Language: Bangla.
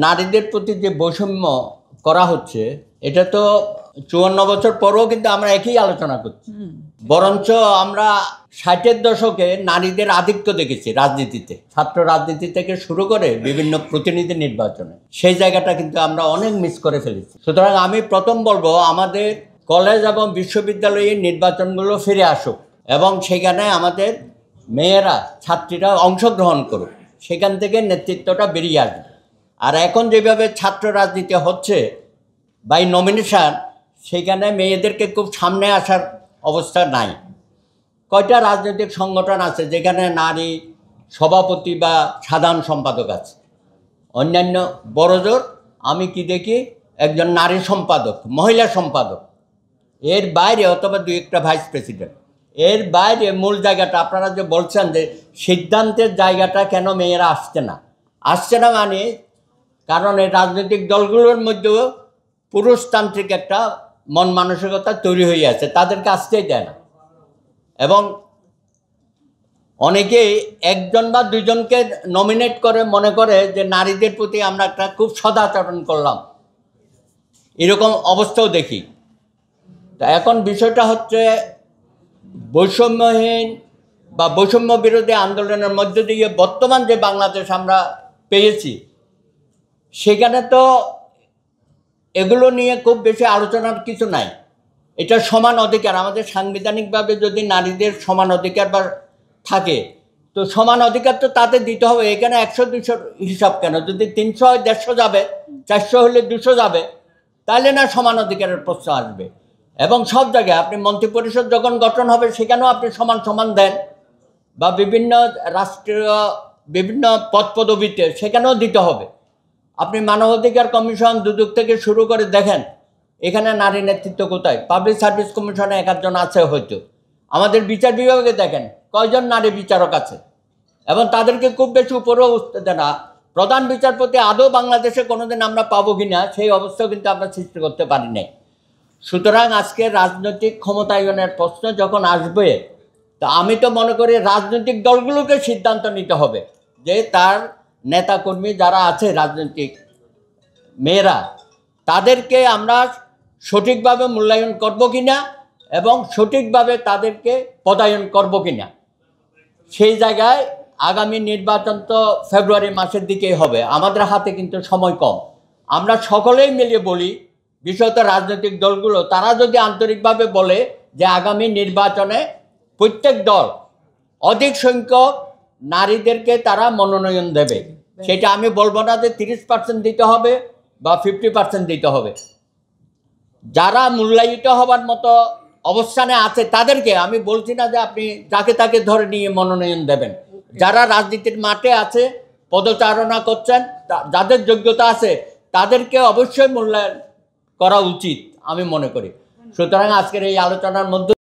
নারীদের প্রতি যে বৈষম্য করা হচ্ছে এটা তো ৫৪ বছর পরেও কিন্তু আমরা একই আলোচনা করছি। বরঞ্চ আমরা ৬০-এর দশকে নারীদের আধিক্য দেখেছি রাজনীতিতে, ছাত্র রাজনীতি থেকে শুরু করে বিভিন্ন প্রতিনিধি নির্বাচনে। সেই জায়গাটা কিন্তু আমরা অনেক মিস করে ফেলেছি। সুতরাং আমি প্রথম বলবো আমাদের কলেজ এবং বিশ্ববিদ্যালয়ের নির্বাচনগুলো ফিরে আসুক এবং সেখানে আমাদের মেয়েরা ছাত্রীরা অংশগ্রহণ করুক, সেখান থেকে নেতৃত্বটা বেরিয়ে আসবে। আর এখন যেভাবে ছাত্র রাজনীতি হচ্ছে বাই নমিনেশন, সেখানে মেয়েদেরকে খুব সামনে আসার অবস্থা নাই। কয়টা রাজনৈতিক সংগঠন আছে যেখানে নারী সভাপতি বা সাধারণ সম্পাদক আছে? অন্যান্য বড়জোর আমি কি দেখি একজন নারী সম্পাদক, মহিলা সম্পাদক, এর বাইরে অথবা দুই একটা ভাইস প্রেসিডেন্ট। এর বাইরে মূল জায়গাটা আপনারা যে বলছেন যে সিদ্ধান্তের জায়গাটা কেন মেয়েরা আসছে না মানে কারণ এই রাজনৈতিক দলগুলোর মধ্যেও পুরুষতান্ত্রিক একটা মন মানসিকতা তৈরি হয়ে আছে, তাদেরকে আসতেই দেয় না। এবং অনেকেই একজন বা দুইজনকে নমিনেট করে মনে করে যে নারীদের প্রতি আমরা একটা খুব সদাচরণ করলাম, এরকম অবস্থাও দেখি। তো এখন বিষয়টা হচ্ছে বৈষম্যহীন বা বৈষম্য বিরোধী আন্দোলনের মধ্য দিয়ে বর্তমান যে বাংলাদেশ আমরা পেয়েছি, সেখানে তো এগুলো নিয়ে খুব বেশি আলোচনার কিছু নাই। এটা সমান অধিকার, আমাদের সাংবিধানিকভাবে যদি নারীদের সমান অধিকার বা থাকে তো সমান অধিকার তো তাদের দিতে হবে। এখানে ১০০-২০০ হিসাব কেন? যদি ৩০০ হয় ১৫০ যাবে, ৪০০ হলে ২০০ যাবে, তাহলে না সমান অধিকারের প্রশ্ন আসবে। এবং সব জায়গায় আপনি মন্ত্রিপরিষদ যখন গঠন হবে সেখানেও আপনি সমান দেন, বা বিভিন্ন রাষ্ট্রীয় বিভিন্ন পদপদবিতে সেখানেও দিতে হবে। আপনি মানবাধিকার কমিশন দুদক থেকে শুরু করে দেখেন এখানে নারী নেতৃত্ব কোথায়? পাবলিক সার্ভিস কমিশনে ১ জন আছে হয়তো। আমাদের বিচার বিভাগে দেখেন কয়জন নারী বিচারক আছে, এবং তাদেরকে খুব বেশি উপরেও উঠতে দেয় না। প্রধান বিচারপতি আদৌ বাংলাদেশে কোনোদিন আমরা পাবো কি না সেই অবস্থাও কিন্তু আমরা সৃষ্টি করতে পারি নাই। সুতরাং আজকে রাজনৈতিক ক্ষমতায়নের প্রশ্ন যখন আসবে, তা আমি তো মনে করি রাজনৈতিক দলগুলোকে সিদ্ধান্ত নিতে হবে যে তার নেতাকর্মী যারা আছে রাজনৈতিক মেয়েরা, তাদেরকে আমরা সঠিকভাবে মূল্যায়ন করব কিনা এবং সঠিকভাবে তাদেরকে পদায়ন করব কিনা। সেই জায়গায় আগামী নির্বাচন তো ফেব্রুয়ারি মাসের দিকেই হবে, আমাদের হাতে কিন্তু সময় কম। আমরা সকলেই মিলিয়ে বলি, বিশেষত রাজনৈতিক দলগুলো, তারা যদি আন্তরিকভাবে বলে যে আগামী নির্বাচনে প্রত্যেক দল অধিক সংখ্যক নারীদেরকে তারা মনোনয়ন দেবে, সেটা আমি বলবো না যে 30% দিতে হবে বা 50% দিতে হবে। যারা মূল্যায়িত হবার মতো অবস্থানে আছে তাদেরকে, আমি বলছি না যে আপনি যাকে তাকে ধরে নিয়ে মনোনয়ন দেবেন। যারা রাজনীতির মাঠে আছে, পদচারণা করছেন, যাদের যোগ্যতা আছে তাদেরকে অবশ্যই মূল্যায়ন করা উচিত আমি মনে করি। সুতরাং আজকের এই আলোচনার মধ্যে